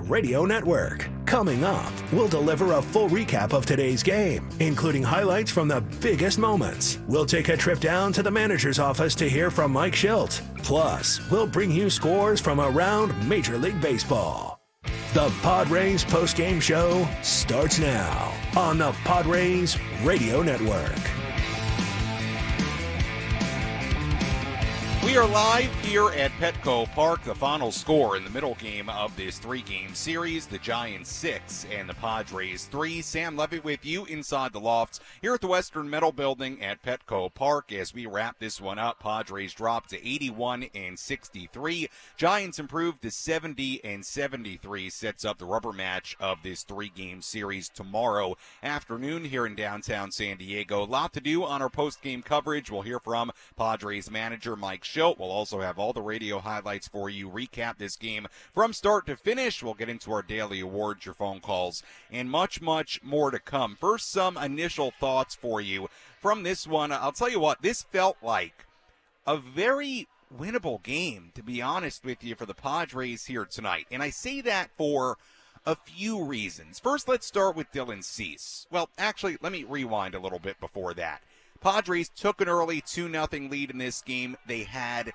Radio Network. Coming up, we'll deliver a full recap of today's game, including highlights from the biggest moments. We'll take a trip down to the manager's office to hear from Mike Shildt. Plus, we'll bring you scores from around Major League Baseball. The Padres postgame show starts now on the Padres Radio Network. We are live here at Petco Park. The final score in the middle game of this three-game series, the Giants 6 and the Padres 3. Sam Levitt with you inside the lofts here at the Western Metal Building at Petco Park. As we wrap this one up, Padres dropped to 81-63. Giants improved to 70-73. Sets up the rubber match of this three-game series tomorrow afternoon here in downtown San Diego. A lot to do on our post-game coverage. We'll hear from Padres manager Mike Shildt. We'll also have all the radio highlights for you, recap this game from start to finish. We'll get into our daily awards, your phone calls, and much, much more to come. First, some initial thoughts for you from this one. I'll tell you what, this felt like a very winnable game, to be honest with you, for the Padres here tonight. And I say that for a few reasons. First, let's start with Dylan Cease. Well, actually, let me rewind a little bit before that. Padres took an early 2-0 lead in this game. They had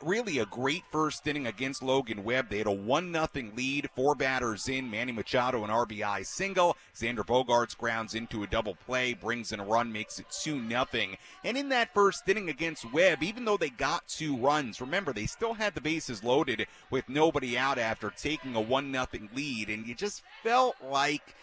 really a great first inning against Logan Webb. They had a 1-0 lead, 4 batters in. Manny Machado an RBI single. Xander Bogaerts grounds into a double play, brings in a run, makes it 2-0. And in that first inning against Webb, even though they got 2 runs, remember, they still had the bases loaded with nobody out after taking a 1-0 lead. And you just felt like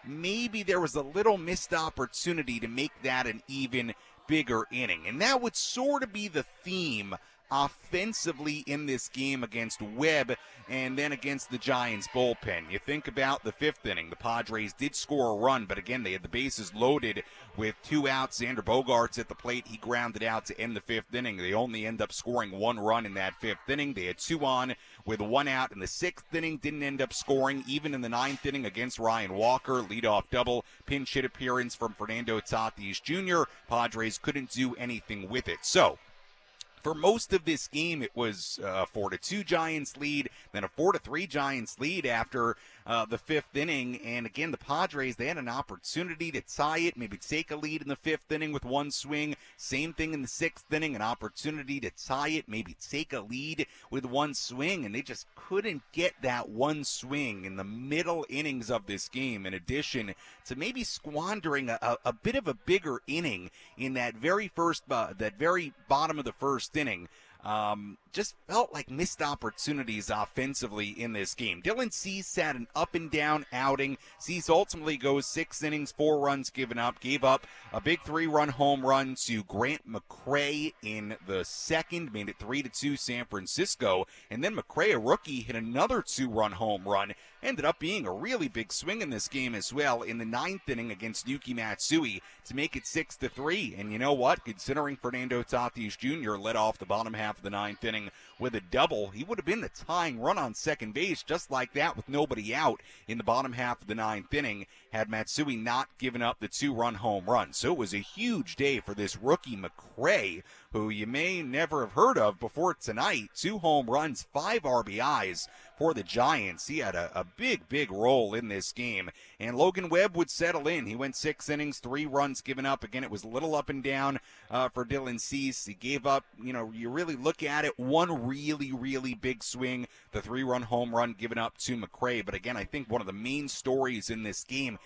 maybe there was a little missed opportunity to make that an even bigger inning. And that would sort of be the theme offensively in this game against Webb and then against the Giants bullpen. You think about the 5th inning. The Padres did score a run, but again, they had the bases loaded with 2 outs. Xander Bogaerts at the plate. He grounded out to end the 5th inning. They only end up scoring 1 run in that 5th inning. They had 2 on with 1 out in the 6th inning. Didn't end up scoring even in the 9th inning against Ryan Walker. Leadoff double, pinch hit appearance from Fernando Tatis Jr. Padres couldn't do anything with it. So, for most of this game, it was a 4-2 Giants lead, then a 4-3 Giants lead after the 5th inning. And again, the Padres, they had an opportunity to tie it, maybe take a lead in the 5th inning with 1 swing. Same thing in the 6th inning, an opportunity to tie it, maybe take a lead with 1 swing. And they just couldn't get that 1 swing in the middle innings of this game, in addition to maybe squandering a bit of a bigger inning in that very bottom of the first inning. Just felt like missed opportunities offensively in this game. Dylan Cease had an up and down outing. Cease ultimately goes 6 innings, 4 runs given up, gave up a big 3-run home run to Grant McCray in the 2nd, made it 3-2 San Francisco. And then McCray, a rookie, hit another 2-run home run. Ended up being a really big swing in this game as well in the 9th inning against Yuki Matsui to make it 6-3. And you know what? Considering Fernando Tatis Jr. led off the bottom half of the 9th inning with a double, he would have been the tying run on second base just like that with nobody out in the bottom half of the 9th inning had Matsui not given up the 2-run home run. So it was a huge day for this rookie McCray, who you may never have heard of before tonight. 2 home runs, 5 RBIs for the Giants. He had a big role in this game. And Logan Webb would settle in. He went 6 innings, 3 runs given up. Again, it was a little up and down for Dylan Cease. He gave up, you really look at it, 1 really big swing, the 3-run home run given up to McCray. But again, I think one of the main stories in this game,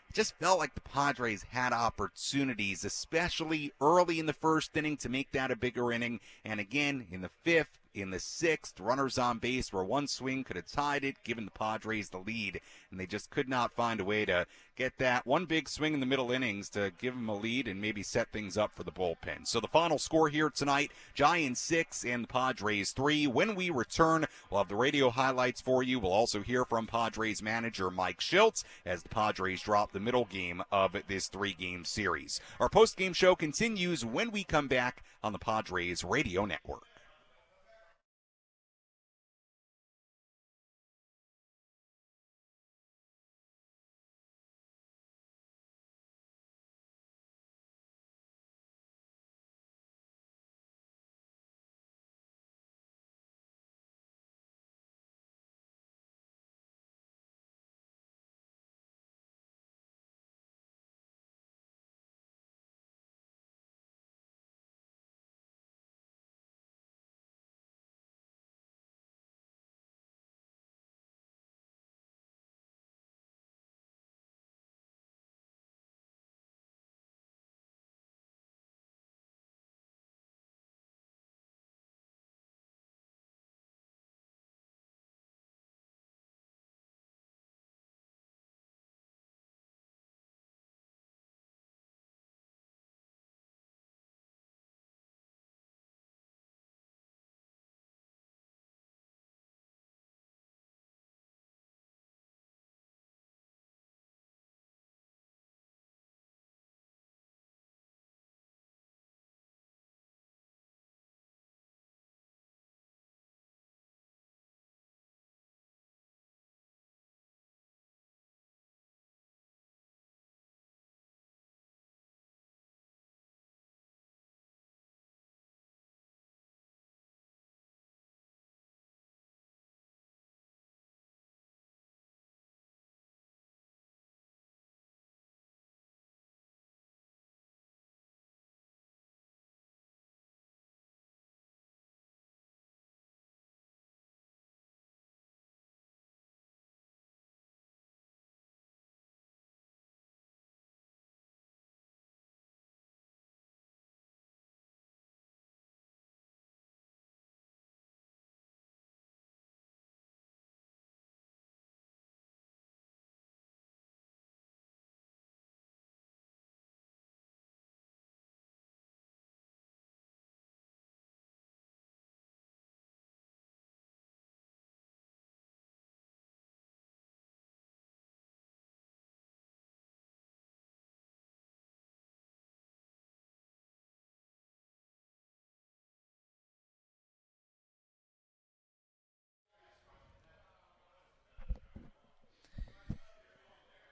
it just felt like the Padres had opportunities, especially early in the first inning, to make that a bigger inning. And again, in the 5th, in the 6th, runners on base where 1 swing could have tied it, given the Padres the lead. And they just could not find a way to get that 1 big swing in the middle innings to give them a lead and maybe set things up for the bullpen. So the final score here tonight, Giants 6 and the Padres 3. When we return, we'll have the radio highlights for you. We'll also hear from Padres manager Mike Shildt as the Padres drop the middle game of this 3-game series. Our post-game show continues when we come back on the Padres Radio Network.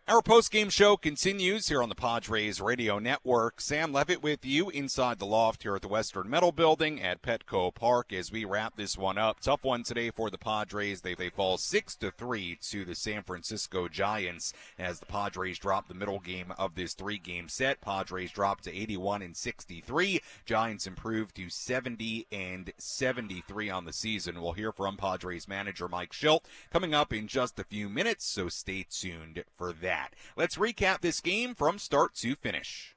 Our post-game show continues here on the Padres Radio Network. Sam Levitt with you inside the loft here at the Western Metal Building at Petco Park as we wrap this one up. Tough one today for the Padres. They fall 6-3 to the San Francisco Giants as the Padres drop the middle game of this three-game set. Padres drop to 81-63. Giants improve to 70-73 on the season. We'll hear from Padres manager Mike Shildt coming up in just a few minutes, so stay tuned for that. Let's recap this game from start to finish.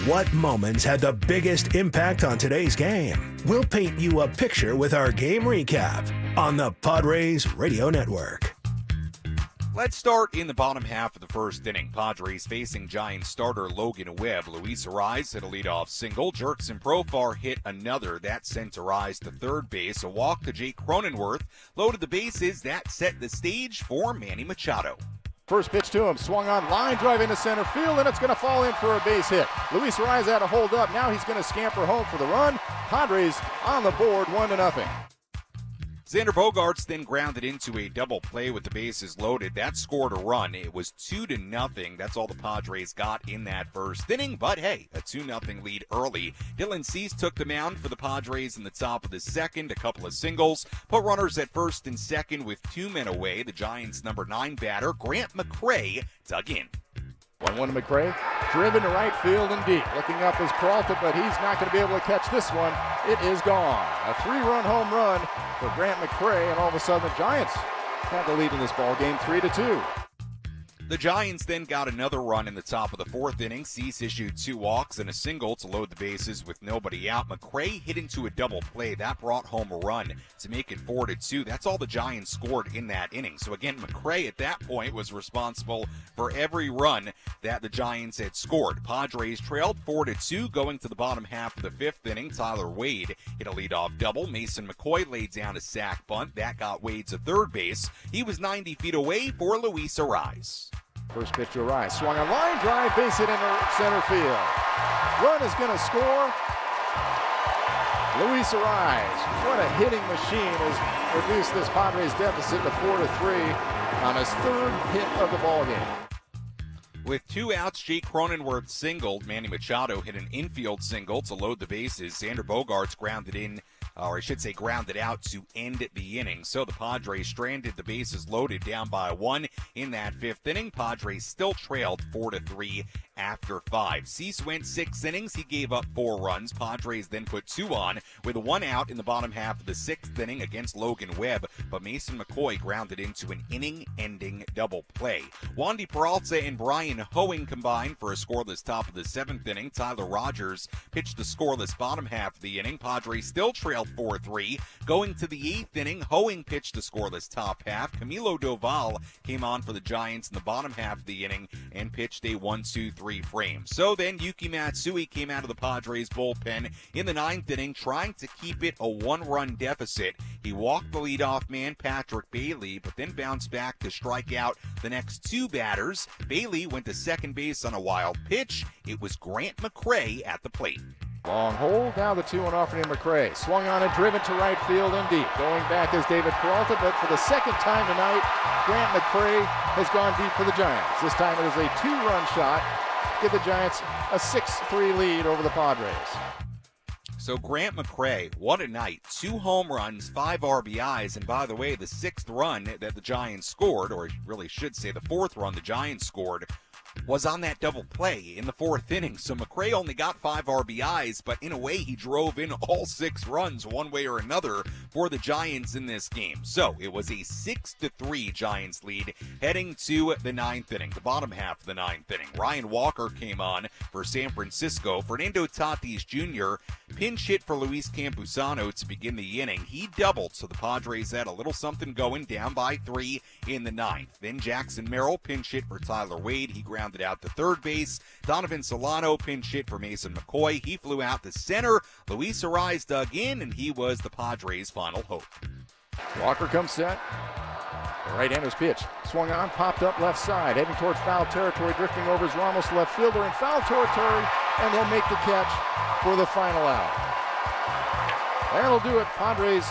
What moments had the biggest impact on today's game? We'll paint you a picture with our game recap on the Padres Radio Network. Let's start in the bottom half of the first inning. Padres facing Giants starter Logan Webb. Luis Arraez hit a leadoff single. Jerkson Profar hit another. That sent Arraez to third base. A walk to Jake Cronenworth loaded the bases. That set the stage for Manny Machado. First pitch to him, swung on, line drive into center field, and it's going to fall in for a base hit. Luis Arraez had a hold up. Now he's going to scamper home for the run. Padres on the board, 1-0. Xander Bogaerts then grounded into a double play with the bases loaded. That scored a run. It was 2-0. That's all the Padres got in that first inning. But hey, a 2-0 lead early. Dylan Cease took the mound for the Padres in the top of the second. A couple of singles. Put runners at first and second with 2 men away. The Giants' number 9 batter, Grant McCray, dug in. 1-1 to McCray, driven to right field and deep. Looking up is Peralta, but he's not going to be able to catch this one. It is gone. A 3-run home run for Grant McCray, and all of a sudden the Giants have the lead in this ball game, 3-2. The Giants then got another run in the top of the fourth inning. Cease issued 2 walks and a single to load the bases with nobody out. McCray hit into a double play. That brought home a run to make it 4-2. That's all the Giants scored in that inning. So again, McCray at that point was responsible for every run that the Giants had scored. Padres trailed 4-2 going to the bottom half of the fifth inning. Tyler Wade hit a leadoff double. Mason McCoy laid down a sac bunt. That got Wade to third base. He was 90 feet away for Luis Arraez. First pitch to Arraez, swung a line drive, base hit into center field. Run is going to score. Luis Arraez, what a hitting machine, has reduced this Padres deficit to 4-3 on his third hit of the ballgame. With 2 outs, Jake Cronenworth singled. Manny Machado hit an infield single to load the bases. Xander Bogaerts grounded out to end the inning. So the Padres stranded the bases loaded down by 1 in that fifth inning. Padres still trailed 4-3 after 5. Cease went 6 innings. He gave up 4 runs. Padres then put 2 on with 1 out in the bottom half of the 6th inning against Logan Webb. But Mason McCoy grounded into an inning-ending double play. Wandy Peralta and Brian Hoeing combined for a scoreless top of the 7th inning. Tyler Rogers pitched the scoreless bottom half of the inning. Padres still trailed 4-3. Going to the 8th inning, Hoeing pitched the scoreless top half. Camilo Doval came on for the Giants in the bottom half of the inning and pitched a 1-2-3 frame. So then Yuki Matsui came out of the Padres bullpen in the 9th inning trying to keep it a 1-run deficit. He walked the leadoff man, Patrick Bailey, but then bounced back to strike out the next 2 batters. Bailey went to second base on a wild pitch. It was Grant McCray at the plate. Long hold, now the 2-1 offering to McCray. Swung on and driven to right field and deep. Going back is David Peralta, but for the second time tonight, Grant McCray has gone deep for the Giants. This time it is a 2-run shot. Give the Giants a 6-3 lead over the Padres. So Grant McCray, what a night. 2 home runs, 5 RBIs, and by the way, the 6th run that the Giants scored, or I really should say the 4th run the Giants scored, was on that double play in the 4th inning. So McCray only got 5 RBIs, but in a way he drove in all 6 runs one way or another for the Giants in this game. So it was a 6-3 Giants lead heading to the 9th inning, the bottom half of the 9th inning. Ryan Walker came on for San Francisco. Fernando Tatis Jr. pinch hit for Luis Campusano to begin the inning. He doubled, so the Padres had a little something going, down by 3 in the 9th. Then Jackson Merrill pinch hit for Tyler Wade. He grounded out to third base. Donovan Solano pinch hit for Mason McCoy. He flew out to center. Luis Arraez dug in, and he was the Padres' final hope. Walker comes set. The right-hander's pitch. Swung on, popped up left side, heading towards foul territory, drifting over his Ramos left fielder in foul territory, and he'll make the catch for the final out. That'll do it. Padres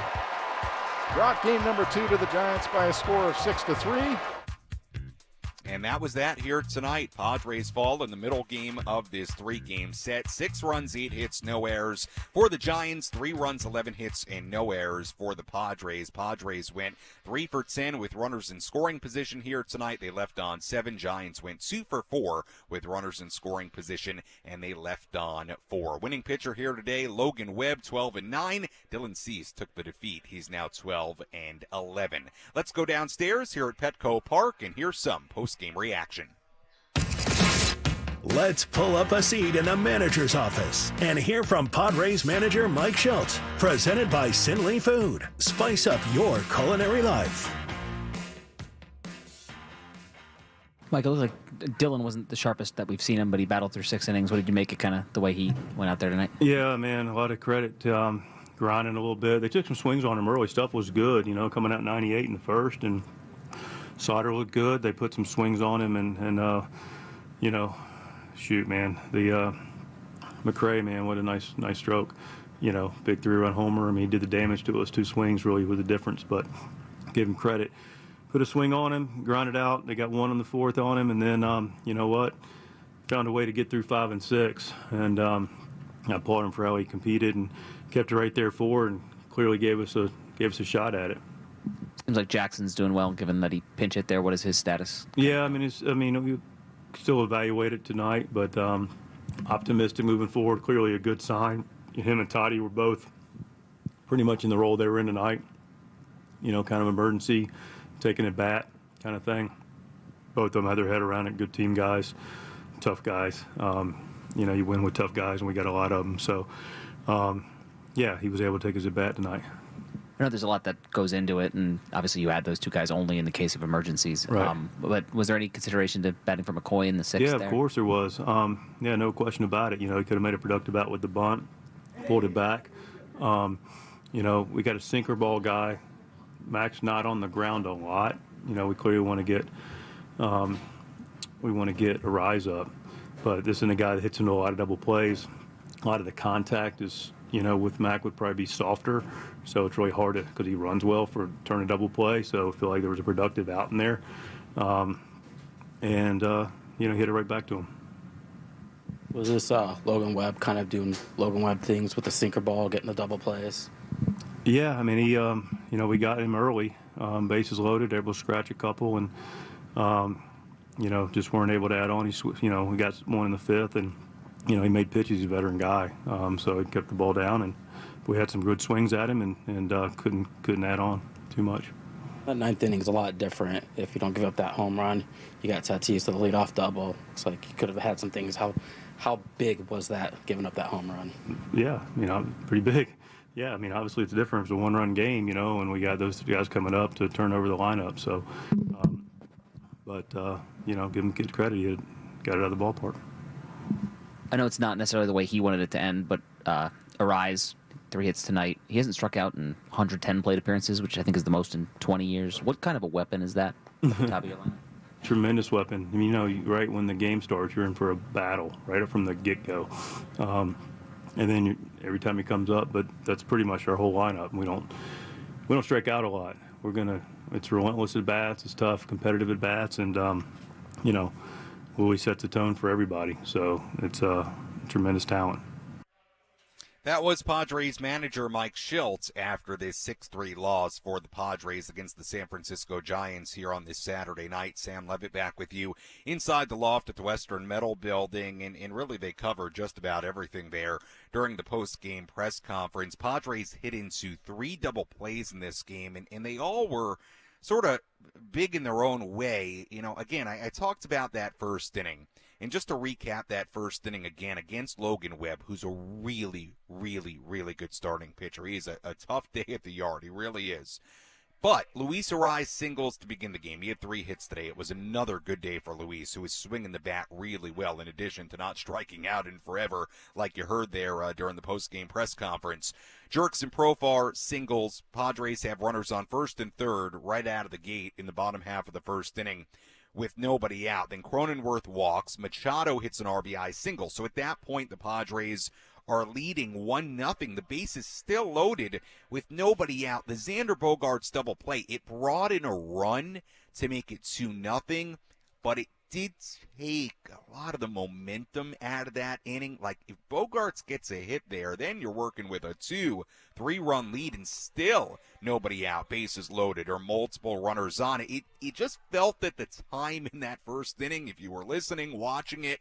drop game number 2 to the Giants by a score of 6-3. that was that here tonight. Padres fall in the middle game of this 3-game set. 6 runs, 8 hits, no errors for the Giants. 3 runs, 11 hits, and no errors for the Padres. Padres went 3 for 10 with runners in scoring position here tonight. They left on 7. Giants went 2 for 4 with runners in scoring position, and they left on 4. Winning pitcher here today, Logan Webb, 12-9. Dylan Cease took the defeat. He's now 12-11. Let's go downstairs here at Petco Park and hear some post-game reaction. Let's pull up a seat in the manager's office and hear from Padres manager Mike Shildt. Presented by Sinley Food. Spice up your culinary life. Mike, it looks like Dylan wasn't the sharpest that we've seen him, but he battled through 6 innings. What did you make it kind of the way he went out there tonight? Yeah, man, a lot of credit to grinding a little bit. They took some swings on him early. Stuff was good, coming out 98 in the first, and Sauter looked good. They put some swings on him, and shoot, man, the McRae, man, what a nice stroke. Big 3-run homer. I mean, he did the damage to us. 2 swings really with the difference, but give him credit. Put a swing on him, grounded out. They got 1 on the 4th on him, and then you know what? Found a way to get through 5 and 6, and I applaud him for how he competed and kept it right there forward, and clearly gave us a shot at it. Seems like Jackson's doing well, given that he pinch hit there. What is his status? Yeah, we still evaluate it tonight, but optimistic moving forward. Clearly a good sign. Him and Toddy were both pretty much in the role they were in tonight. Kind of emergency, taking it bat kind of thing. Both of them had their head around it. Good team guys, tough guys. You win with tough guys, and we got a lot of them. So, he was able to take his at bat tonight. I know there's a lot that goes into it, and obviously you add those 2 guys only in the case of emergencies. Right. But was there any consideration to batting for McCoy in the 6th? Yeah, there? Of course there was. No question about it. He could have made a productive out with the bunt, pulled it back. We got a sinker ball guy. Mac's not on the ground a lot. We clearly want to get a rise up, but this is a guy that hits into a lot of double plays. A lot of the contact is, with Mac would probably be softer, so it's really hard because he runs well for turn a double play. So I feel like there was a productive out in there, and hit it right back to him. Was this Logan Webb kind of doing Logan Webb things with the sinker ball, getting the double plays? Yeah, he, we got him early, bases loaded, able to scratch a couple, and just weren't able to add on. We got 1 in the 5th, and he made pitches. He's a veteran guy, so he kept the ball down, and we had some good swings at him, and couldn't add on too much. That 9th inning is a lot different if you don't give up that home run. You got Tatis to the leadoff double. It's like you could have had some things. How big was that, giving up that home run? Yeah, pretty big. Yeah, obviously it's different. It's a 1-run game, and we got those 2 guys coming up to turn over the lineup. So, give him kid credit. He got it out of the ballpark. I know it's not necessarily the way he wanted it to end, but Arise, 3 hits tonight. He hasn't struck out in 110 plate appearances, which I think is the most in 20 years. What kind of a weapon is that at the top of your lineup? Tremendous weapon. Right when the game starts, you're in for a battle right up from the get-go. And then every time he comes up, but that's pretty much our whole lineup. We don't strike out a lot. It's relentless at bats. It's tough, competitive at bats, and Willie sets the tone for everybody. So it's a tremendous talent. That was Padres manager Mike Shildt after this 6-3 loss for the Padres against the San Francisco Giants here on this Saturday night. Sam Levitt back with you inside the loft at the Western Metal Building, and really they covered just about everything there during the post-game press conference. Padres hit into 3 double plays in this game, and they all were sort of big in their own way. Again, I talked about that first inning. And just to recap that first inning again against Logan Webb, who's a really, really, really good starting pitcher. He's a tough day at the yard. He really is. But Luis Arise singles to begin the game. He had 3 hits today. It was another good day for Luis, who was swinging the bat really well, in addition to not striking out in forever, like you heard there during the post-game press conference. Jerks and Profar singles. Padres have runners on first and third right out of the gate in the bottom half of the first inning with nobody out. Then Cronenworth walks. Machado hits an RBI single. So at that point, the Padres are leading 1-0. The base is still loaded with nobody out. The Xander Bogaerts double play, it brought in a run to make it 2-0, but did take a lot of the momentum out of that inning. Like, if Bogarts gets a hit there, then you're working with a 2-3 run lead and still nobody out, bases loaded, or multiple runners on. It just felt that the time in that first inning, if you were listening, watching it,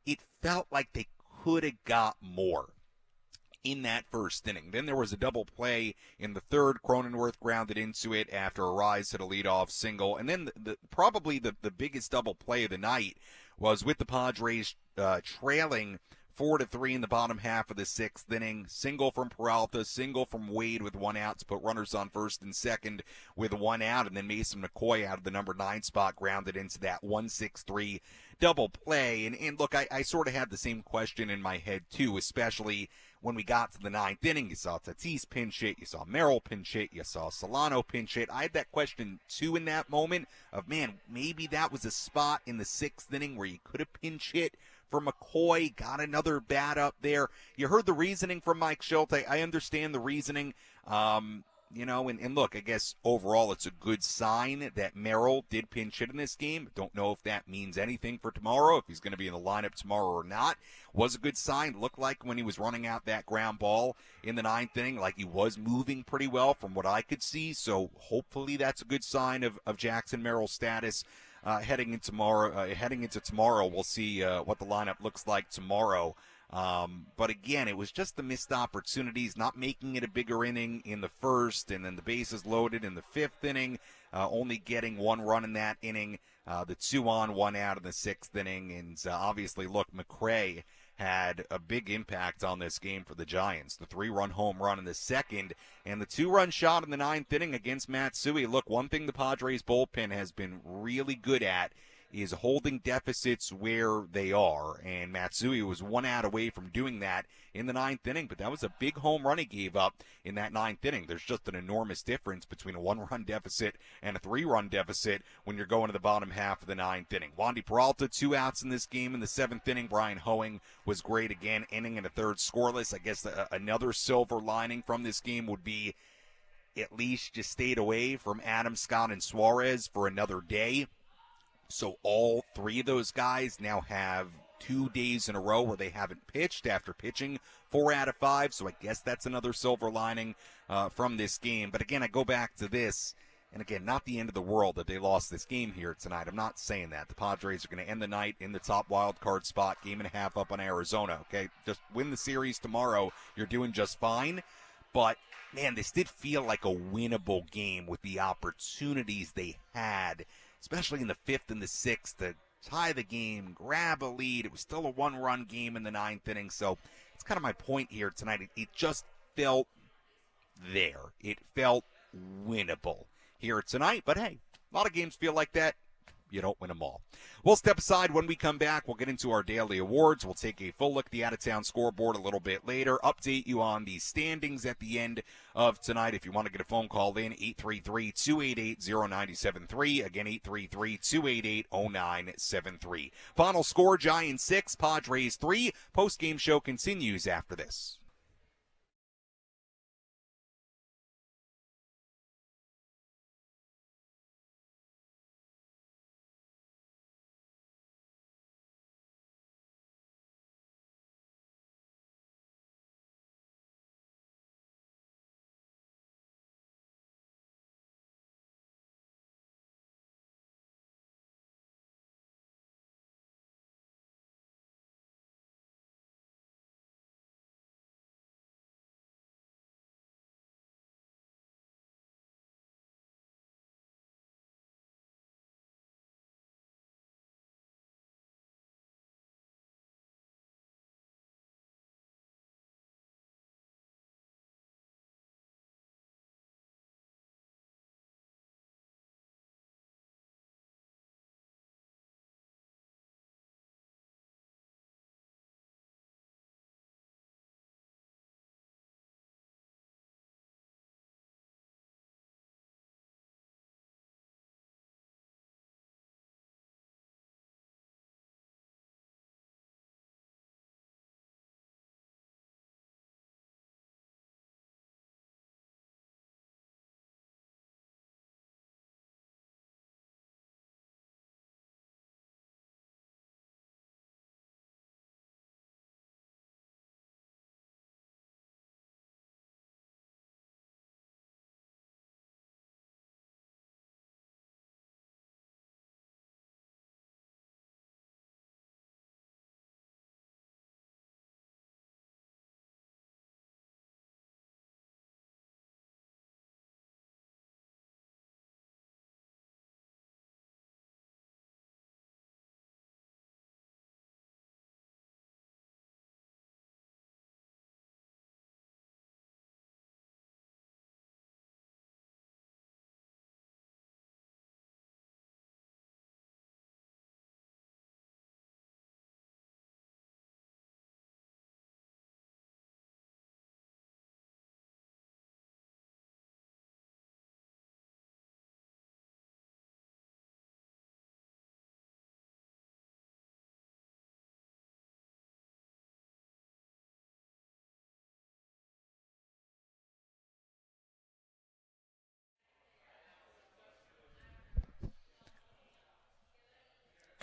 it felt like they could have got more in that first inning. Then there was a double play in the third. Cronenworth grounded into it after Arise hit a leadoff single. And then probably the biggest double play of the night was with the Padres trailing 4-3 in the bottom half of the sixth inning. Single from Peralta, single from Wade with one out to put runners on first and second with one out. And then Mason McCoy out of the number 9 spot grounded into that 1-6-3 double play. And look, I sort of had the same question in my head too, especially when we got to the ninth inning. You saw Tatis pinch hit, you saw Merrill pinch hit, you saw Solano pinch hit. I had that question too in that moment of, man, maybe that was a spot in the sixth inning where you could have pinch hit for McCoy, got another bat up there. You heard the reasoning from Mike Shildt. I understand the reasoning. And look, I guess overall it's a good sign that Merrill did pinch hit in this game. Don't know if that means anything for tomorrow, if he's going to be in the lineup tomorrow or not. Was a good sign. Looked like when he was running out that ground ball in the ninth inning, like he was moving pretty well from what I could see. So hopefully that's a good sign of Jackson Merrill's status heading into tomorrow. We'll see what the lineup looks like tomorrow. But again, it was just the missed opportunities, not making it a bigger inning in the first, and then the bases loaded in the fifth inning, only getting one run in that inning, the 2-on, 1 out in the sixth inning. And obviously, look, McCray had a big impact on this game for the Giants. The 3-run home run in the second and the 2-run shot in the ninth inning against Matsui. Look, one thing the Padres bullpen has been really good at is holding deficits where they are, and Matsui was 1 out away from doing that in the ninth inning, but that was a big home run he gave up in that ninth inning. There's just an enormous difference between a 1-run deficit and a 3-run deficit when you're going to the bottom half of the ninth inning. Wandy Peralta, 2 outs in this game in the seventh inning. Brian Hoeing was great again, inning and a third scoreless. I guess another silver lining from this game would be at least you stayed away from Adam Scott and Suarez for another day. So all 3 of those guys now have 2 days in a row where they haven't pitched after pitching 4 out of 5. So I guess that's another silver lining from this game. But again, I go back to this. And again, not the end of the world that they lost this game here tonight. I'm not saying that. The Padres are going to end the night in the top wild card spot, game and a half up on Arizona. Okay, just win the series tomorrow. You're doing just fine. But, man, this did feel like a winnable game with the opportunities they had, especially in the fifth and the sixth, to tie the game, grab a lead. It was still a 1-run game in the ninth inning. So it's kind of my point here tonight. It just felt there. It felt winnable here tonight. But, hey, a lot of games feel like that. You don't win them all. We'll step aside. When we come back, we'll get into our daily awards. We'll take a full look at the out-of-town scoreboard a little bit later, update you on the standings at the end of tonight. If you want to get a phone call in, 833-288-0973. Again, 833-288-0973. Final score, Giants 6, Padres 3. Post-game show continues after this.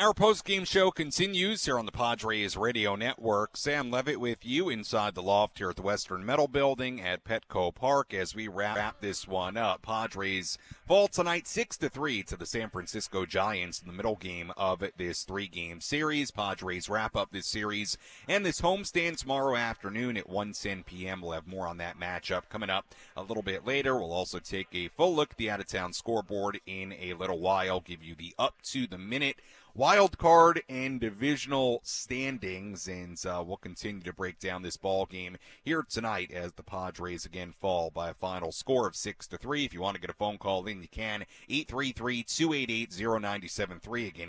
Our post-game show continues here on the Padres Radio Network. Sam Levitt with you inside the loft here at the Western Metal Building at Petco Park as we wrap this one up. Padres fall tonight 6-3 to the San Francisco Giants in the middle game of this three-game series. Padres wrap up this series and this homestand tomorrow afternoon at 1:10 p.m. We'll have more on that matchup coming up a little bit later. We'll also take a full look at the out-of-town scoreboard in a little while, give you the up-to-the-minute wild card and divisional standings, and we'll continue to break down this ball game here tonight as the Padres again fall by a final score of 6-3. If you want to get a phone call in, you can. 833-288-0973. Again,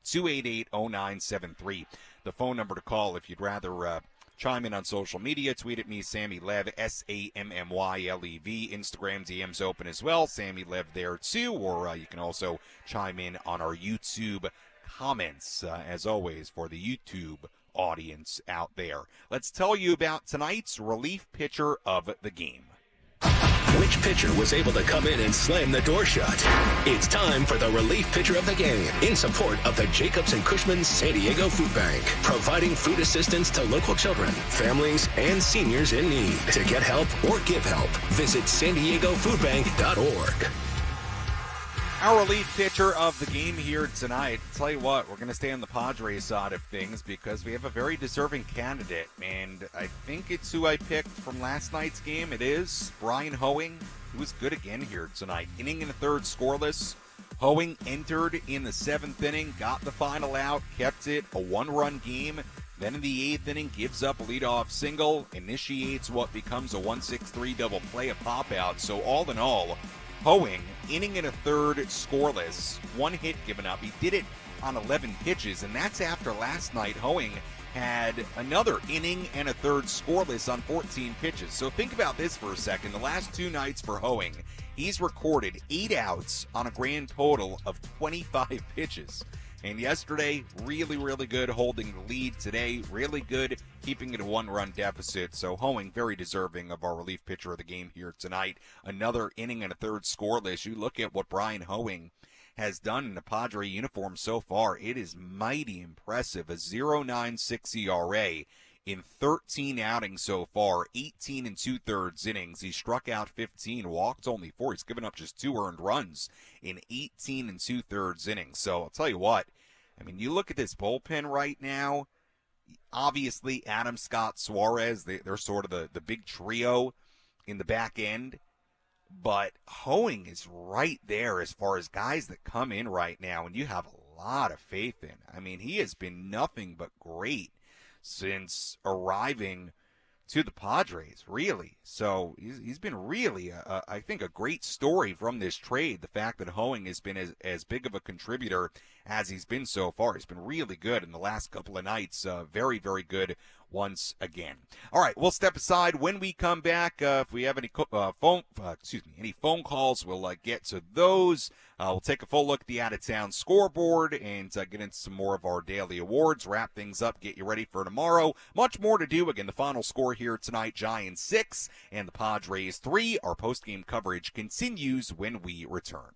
833-288-0973. The phone number to call if you'd rather chime in on social media. Tweet at me, Sammy Lev, SAMMYLEV. Instagram DM's open as well, Sammy Lev there too. Or you can also chime in on our YouTube comments, as always, for the YouTube audience out there. Let's tell you about tonight's relief pitcher of the game. Which pitcher was able to come in and slam the door shut? It's time for the relief pitcher of the game in support of the Jacobs and Cushman San Diego Food Bank, providing food assistance to local children, families, and seniors in need. To get help or give help, visit SanDiegoFoodBank.org. Our relief pitcher of the game here tonight. Tell you what, we're going to stay on the Padres side of things because we have a very deserving candidate, and I think it's who I picked from last night's game. It is Brian Hoeing, who was good again here tonight. Inning in the third, scoreless. Hoeing entered in the seventh inning, got the final out, kept it a one-run game. Then in the eighth inning, gives up a leadoff single, initiates what becomes a 1-6-3 double play, a pop-out. So all in all, Hoeing, inning in a third, scoreless, one hit given up. He did it on 11 pitches, and that's after last night Hoeing had another inning and a third scoreless on 14 pitches. So think about this for a second. The last two nights for Hoeing, he's recorded 8 outs on a grand total of 25 pitches. And yesterday, really, really good holding the lead. Today, really good keeping it a one-run deficit. So Hoeing, very deserving of our relief pitcher of the game here tonight. Another inning and a third scoreless. You look at what Brian Hoeing has done in the Padre uniform so far. It is mighty impressive. A 0.96 ERA in 13 outings so far, 18 and 2/3 innings. He struck out 15, walked only 4. He's given up just 2 earned runs in 18 and 2/3 innings. So I'll tell you what, I mean, you look at this bullpen right now, obviously Adam, Scott, Suarez, they're sort of the big trio in the back end. But Hoeing is right there as far as guys that come in right now, and you have a lot of faith in. I mean, he has been nothing but great since arriving to the Padres, really. So he's been really, I think, a great story from this trade. The fact that Hoeing has been as big of a contributor as he's been so far. He's been really good in the last couple of nights. Very, very good once again. All right, we'll step aside. When we come back, if we have any any phone calls, we'll get to those. We'll take a full look at the out-of-town scoreboard and get into some more of our daily awards, wrap things up, get you ready for tomorrow. Much more to do. Again, the final score here tonight, Giants 6 and the Padres 3. Our post-game coverage continues when we return.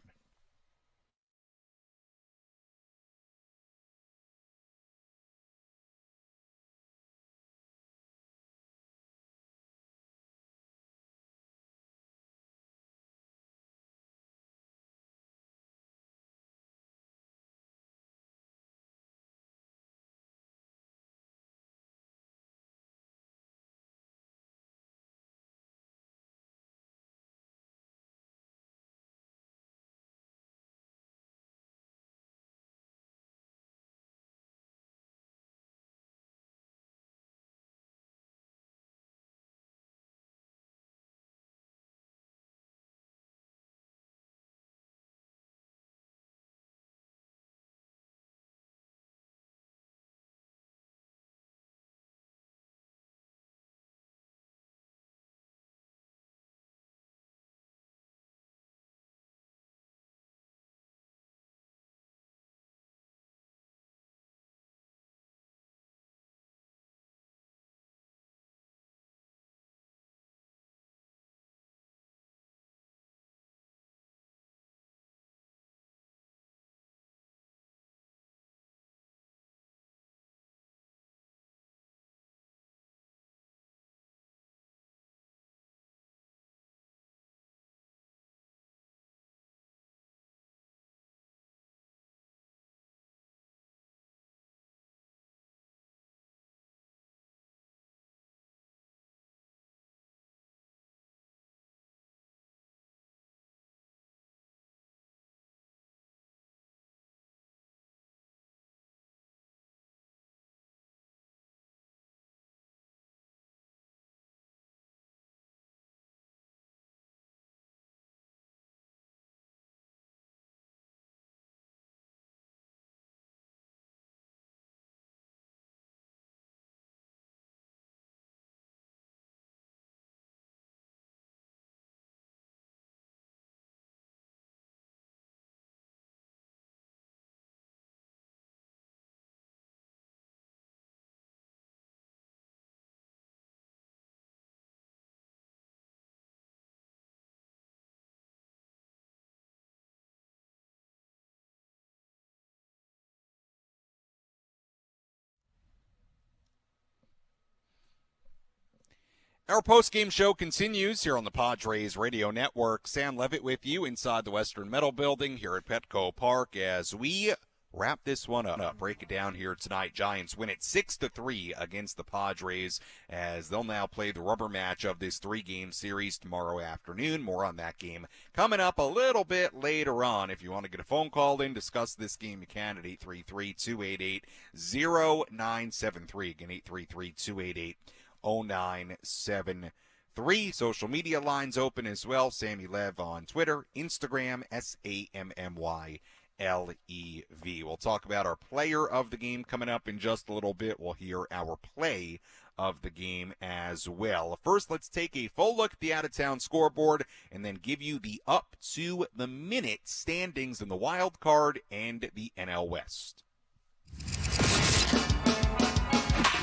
Our post-game show continues here on the Padres Radio Network. Sam Levitt with you inside the Western Metal Building here at Petco Park as we wrap this one up. Break it down here tonight. Giants win it 6-3 against the Padres as they'll now play the rubber match of this 3-game series tomorrow afternoon. More on that game coming up a little bit later on. If you want to get a phone call in, discuss this game, you can at 833-288-0973. Again, 833-288-0973. Social media lines open as well. Sammy Lev on Twitter, Instagram, SAMMYLEV. We'll talk about our player of the game coming up in just a little bit. We'll hear our play of the game as well. First, let's take a full look at the out-of-town scoreboard and then give you the up-to-the-minute standings in the wild card and the NL West.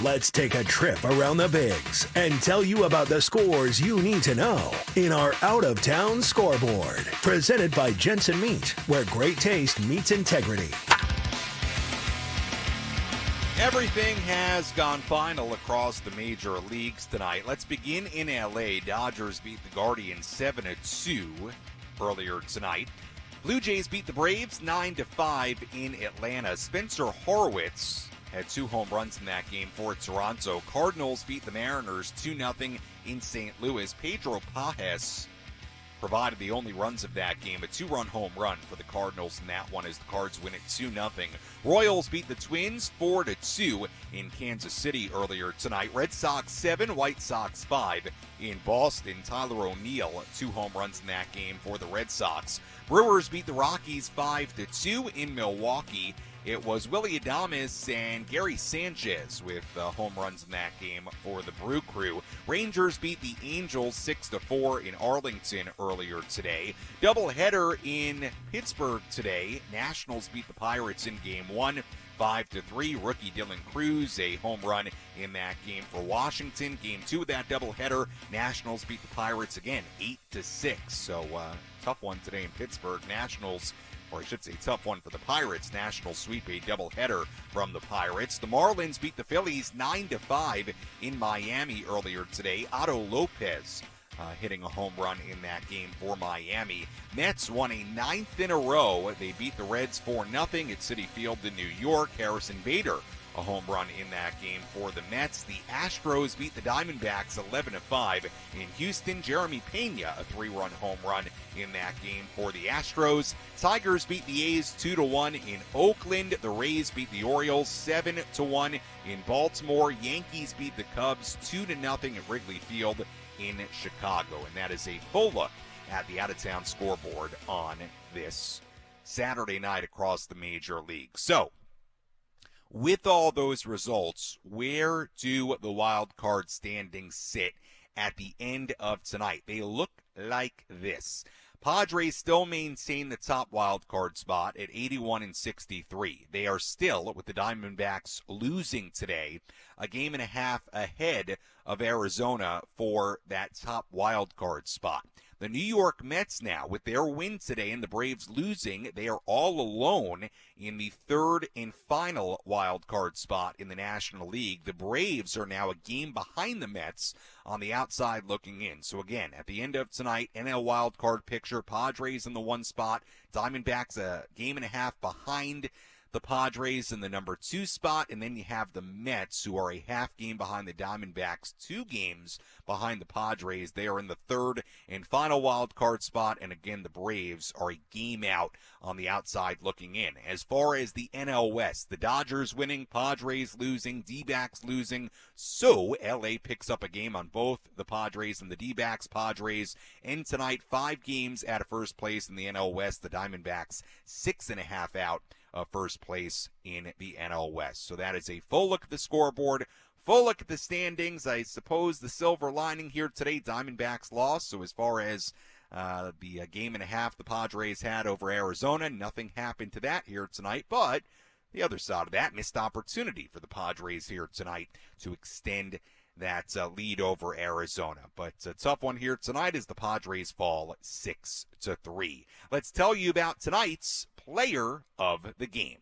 Let's take a trip around the Bigs and tell you about the scores you need to know in our out-of-town scoreboard. Presented by Jensen Meat, where great taste meets integrity. Everything has gone final across the major leagues tonight. Let's begin in L.A. Dodgers beat the Guardians 7-2 earlier tonight. Blue Jays beat the Braves 9-5 in Atlanta. Spencer Horwitz had 2 home runs in that game for Toronto. Cardinals beat the Mariners 2-0 in St. Louis. Pedro Pajes provided the only runs of that game, a 2-run home run for the Cardinals in that one as the Cards win it 2-0. Royals beat the Twins 4-2 in Kansas City earlier tonight. Red Sox 7, White Sox 5 in Boston. Tyler O'Neill, 2 home runs in that game for the Red Sox. Brewers beat the Rockies 5-2 in Milwaukee. It was Willy Adames and Gary Sanchez with home runs in that game for the Brew Crew. Rangers beat the Angels 6-4 in Arlington earlier today. Doubleheader in Pittsburgh today. Nationals beat the Pirates in Game 1. 5-3. Rookie Dylan Cruz, a home run in that game for Washington. Game 2 of that doubleheader, Nationals beat the Pirates again, 8-6. So tough one today in Pittsburgh. Nationals, or I should say tough one for the Pirates. Nationals sweep a doubleheader from the Pirates. The Marlins beat the Phillies 9-5 in Miami earlier today. Otto Lopez hitting a home run in that game for Miami. Mets won a 9th in a row. They beat the Reds 4-0 at Citi Field in New York. Harrison Bader, a home run in that game for the Mets. The Astros beat the Diamondbacks 11-5 in Houston. Jeremy Pena, a 3-run home run in that game for the Astros. Tigers beat the A's 2-1 in Oakland. The Rays beat the Orioles 7-1 in Baltimore. Yankees beat the Cubs 2-0 at Wrigley Field in Chicago. And that is a full look at the out-of-town scoreboard on this Saturday night across the major leagues. So, with all those results, where do the wild card standings sit at the end of tonight? They look like this. Padres still maintain the top wild card spot at 81-63. They are still, with the Diamondbacks losing today, a game and a half ahead of Arizona for that top wild card spot. The New York Mets now, with their win today and the Braves losing, they are all alone in the third and final wild card spot in the National League. The Braves are now a game behind the Mets on the outside looking in. So again, at the end of tonight, NL wild card picture, Padres in the 1 spot, Diamondbacks a game and a half behind the Padres in the number 2 spot, and then you have the Mets, who are a half game behind the Diamondbacks, 2 games behind the Padres. They are in the third and final wild card spot, and again, the Braves are a game out on the outside looking in. As far as the NL West, the Dodgers winning, Padres losing, D-backs losing, so LA picks up a game on both the Padres and the D-backs. Padres end tonight 5 games out of first place in the NL West. The Diamondbacks 6.5 out of first place in the NL West. So that is a full look at the scoreboard, full look at the standings. I suppose the silver lining here today, Diamondbacks lost. So as far as the game and a half the Padres had over Arizona, nothing happened to that here tonight. But the other side of that, missed opportunity for the Padres here tonight to extend that lead over Arizona. But a tough one here tonight as the Padres fall 6-3. Let's tell you about tonight's player of the game.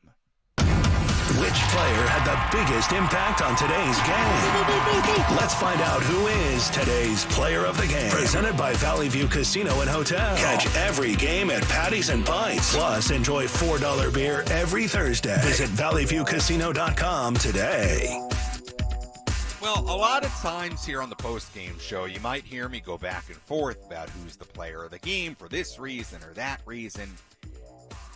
Which player had the biggest impact on today's game? Let's find out who is today's player of the game. Presented by Valley View Casino and Hotel. Catch every game at Paddy's and Pints. Plus, enjoy $4 beer every Thursday. Visit valleyviewcasino.com today. Well, a lot of times here on the post-game show, you might hear me go back and forth about who's the player of the game for this reason or that reason.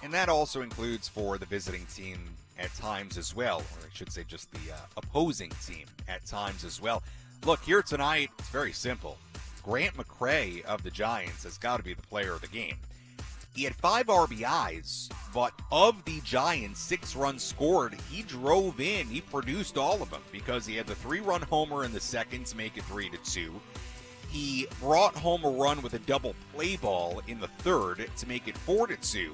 And that also includes for the visiting team at times as well, or I should say just the opposing team at times as well. Look, here tonight, it's very simple. Grant McCray of the Giants has got to be the player of the game. He had 5 RBIs, but of the Giants' 6 runs scored, he drove in. He produced all of them because he had the 3-run homer in the second to make it 3-2. He brought home a run with a double play ball in the third to make it 4-2.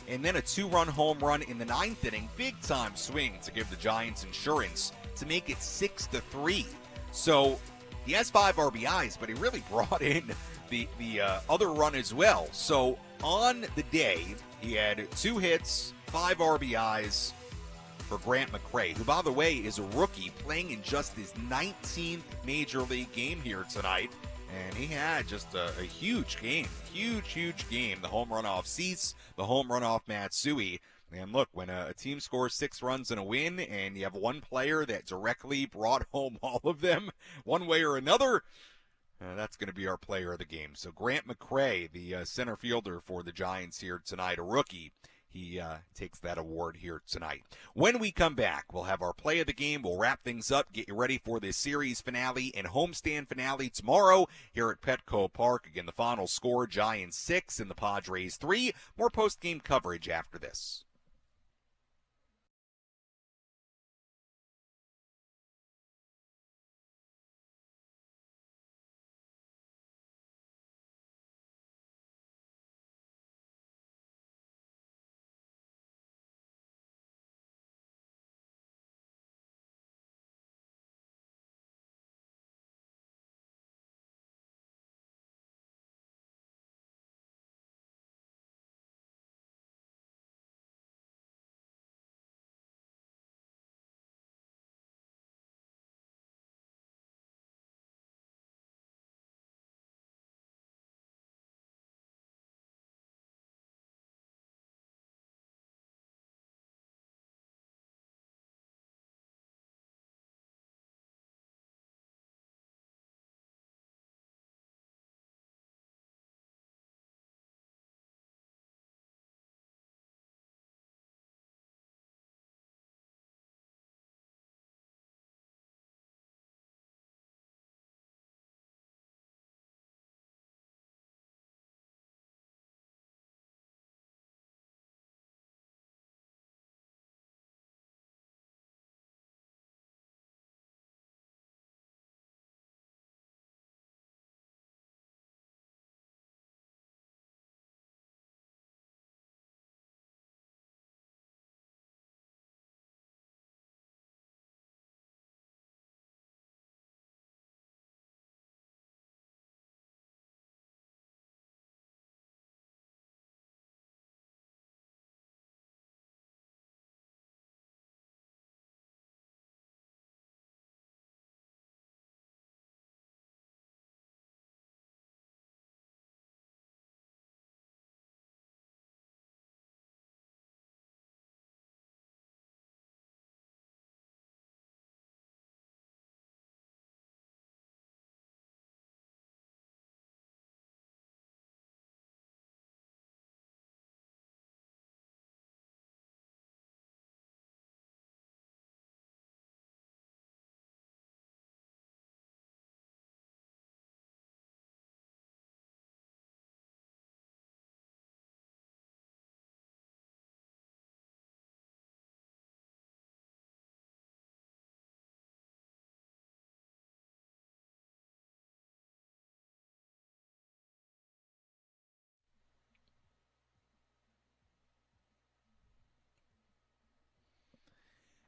And then a 2-run home run in the 9th inning, big-time swing to give the Giants insurance to make it 6-3. So he has 5 RBIs, but he really brought in the other run as well. So on the day, he had 2 hits, 5 RBIs for Grant McCray, who, by the way, is a rookie playing in just his 19th Major League game here tonight. And he had just a huge game, huge game. The home run off Cease, the home run off Matsui. And look, when a team scores 6 runs in a win and you have one player that directly brought home all of them one way or another, that's going to be our player of the game. So Grant McCray, the center fielder for the Giants here tonight, a rookie, he takes that award here tonight. When we come back, we'll have our play of the game. We'll wrap things up, get you ready for this series finale and homestand finale tomorrow here at Petco Park. Again, the final score, Giants 6 and the Padres 3. More post-game coverage after this.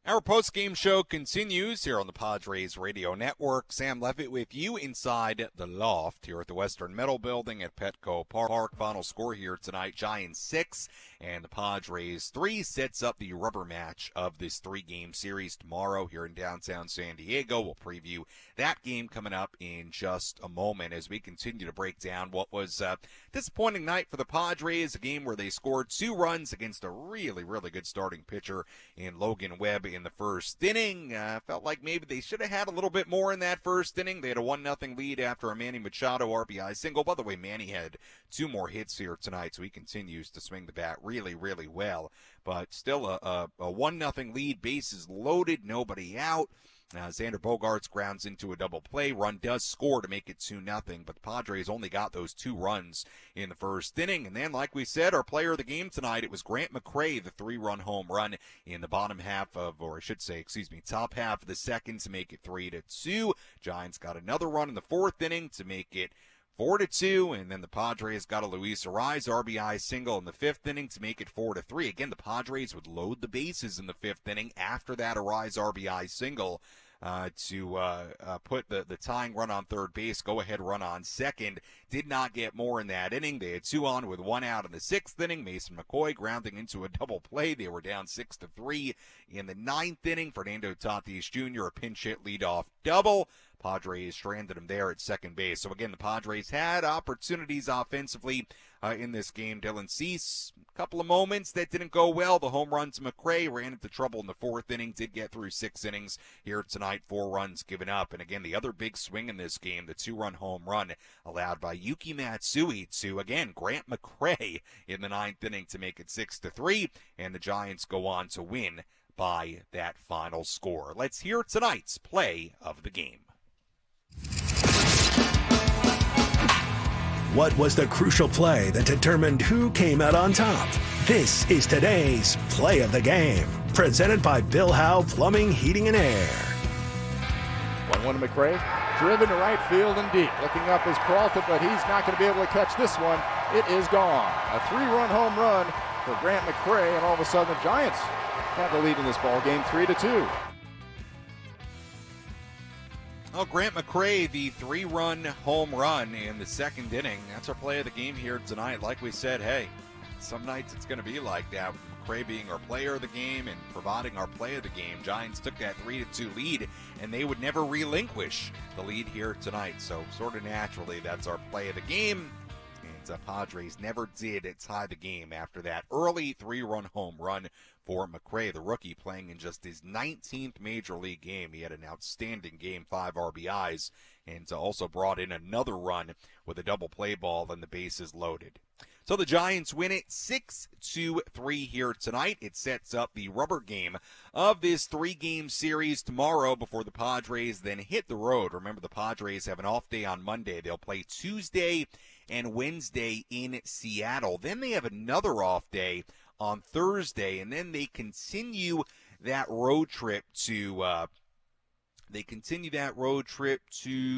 Our post-game show continues here on the Padres Radio Network. Sam Levitt with you inside the loft here at the Western Metal Building at Petco Park. Final score here tonight, Giants 6 and the Padres 3 sets up the rubber match of this three-game series tomorrow here in downtown San Diego. We'll preview that game coming up in just a moment as we continue to break down what was a disappointing night for the Padres, a game where they scored 2 runs against a really, really good starting pitcher in Logan Webb in the first inning. Felt like maybe they should have had a little bit more in that first inning. They had a 1-0 lead after a Manny Machado RBI single. By the way, Manny had 2 more hits here tonight, so he continues to swing the bat really, really well. But still a 1-0 lead, bases loaded, nobody out. Xander Bogaerts grounds into a double play. Run does score to make it 2-0, but the Padres only got those 2 runs in the first inning. And then, like we said, our player of the game tonight, it was Grant McCray, the 3-run home run in the top half of the second to make it 3-2. Giants got another run in the 4th inning to make it 4-2, and then the Padres got a Luis Arraez RBI single in the 5th inning to make it 4-3. Again, the Padres would load the bases in the 5th inning after that Arraez RBI single to put the tying run on third base, go-ahead run on second. Did not get more in that inning. They had 2 on with 1 out in the 6th inning. Mason McCoy grounding into a double play. They were down 6-3 in the 9th inning. Fernando Tatis Jr., a pinch hit leadoff double. Padres stranded him there at second base. So, again, the Padres had opportunities offensively in this game. Dylan Cease, a couple of moments that didn't go well. The home run to McCray ran into trouble in the 4th inning, did get through 6 innings here tonight, 4 runs given up. And, again, the other big swing in this game, the 2-run home run allowed by Yuki Matsui to, again, Grant McCray in the 9th inning to make it 6-3. And the Giants go on to win by that final score. Let's hear tonight's play of the game. What was the crucial play that determined who came out on top? This is today's Play of the Game, presented by Bill Howe Plumbing, Heating, and Air. 1-1 to McCray, driven to right field and deep. Looking up is Peralta, but he's not going to be able to catch this one. It is gone. A 3-run home run for Grant McCray, and all of a sudden the Giants have the lead in this ball game, 3-2. Oh, Grant McCray, the 3-run home run in the 2nd inning. That's our play of the game here tonight. Like we said, hey, some nights it's going to be like that. With McCray being our player of the game and providing our play of the game. Giants took that 3-2 lead, and they would never relinquish the lead here tonight. So sort of naturally, that's our play of the game. And Padres never did tie the game after that early 3-run home run for McCray, the rookie, playing in just his 19th major league game. He had an outstanding game, 5 RBIs, and also brought in another run with a double play ball, and the bases loaded. So the Giants win it 6-3 here tonight. It sets up the rubber game of this 3-game series tomorrow before the Padres then hit the road. Remember, the Padres have an off day on Monday. They'll play Tuesday and Wednesday in Seattle. Then they have another off day on Thursday, and then they continue that road trip to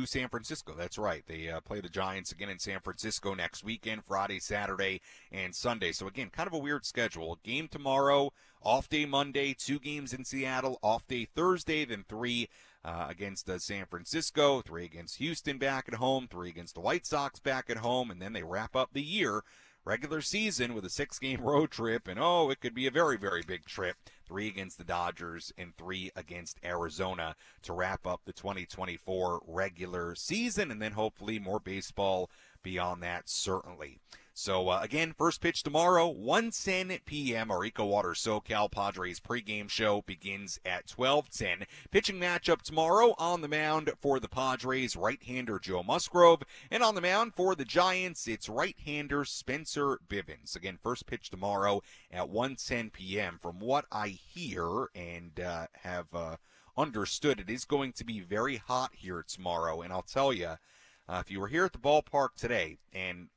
San Francisco. That's right. They play the Giants again in San Francisco next weekend, Friday, Saturday, and Sunday. So, again, kind of a weird schedule. Game tomorrow, off day Monday, 2 games in Seattle, off day Thursday, then 3 against San Francisco, 3 against Houston back at home, 3 against the White Sox back at home, and then they wrap up the year regular season with a 6-game road trip, and it could be a very, very big trip. 3 against the Dodgers and 3 against Arizona to wrap up the 2024 regular season, and then hopefully more baseball beyond that, certainly. So, again, first pitch tomorrow, 1:10 p.m. Our EcoWater SoCal Padres pregame show begins at 12:10. Pitching matchup tomorrow on the mound for the Padres, right-hander Joe Musgrove. And on the mound for the Giants, it's right-hander Spencer Bivens. Again, first pitch tomorrow at 1:10 p.m. From what I hear and have understood, it is going to be very hot here tomorrow. And I'll tell you, if you were here at the ballpark today, and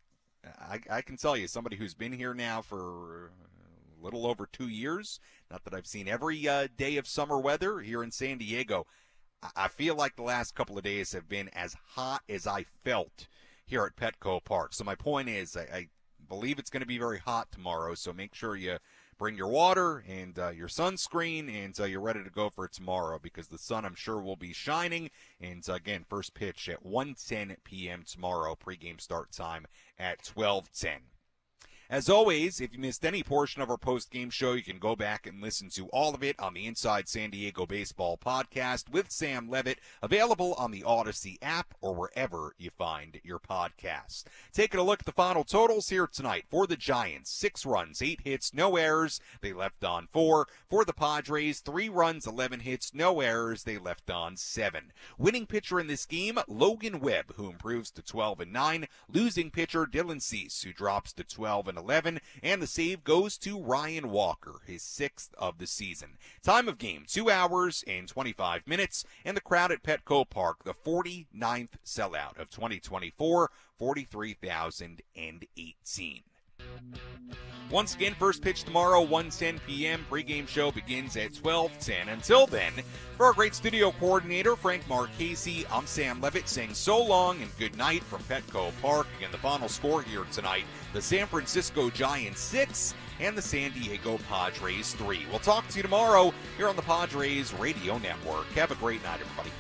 I can tell you, somebody who's been here now for a little over 2 years, not that I've seen every day of summer weather here in San Diego, I feel like the last couple of days have been as hot as I felt here at Petco Park. So my point is, I believe it's going to be very hot tomorrow, so make sure you bring your water and your sunscreen, and you're ready to go for tomorrow because the sun, I'm sure, will be shining. And again, first pitch at 1:10 p.m. tomorrow. Pregame start time at 12:10. As always, if you missed any portion of our post-game show, you can go back and listen to all of it on the Inside San Diego Baseball podcast with Sam Levitt, available on the Odyssey app or wherever you find your podcasts. Taking a look at the final totals here tonight for the Giants: 6 runs, 8 hits, no errors. They left on 4. For the Padres, 3 runs, 11 hits, no errors. They left on 7. Winning pitcher in this game, Logan Webb, who improves to 12-9. Losing pitcher, Dylan Cease, who drops to 12-11, and the save goes to Ryan Walker, his 6th of the season. Time of game, 2 hours and 25 minutes, and the crowd at Petco Park, the 49th sellout of 2024, 43,018. Once again, first pitch tomorrow, 1:10 p.m. Pre-game show begins at 12:10. Until then, for our great studio coordinator, Frank Marchese, I'm Sam Levitt saying so long and good night from Petco Park. Again, the final score here tonight, the San Francisco Giants 6 and the San Diego Padres 3. We'll talk to you tomorrow here on the Padres Radio Network. Have a great night, everybody.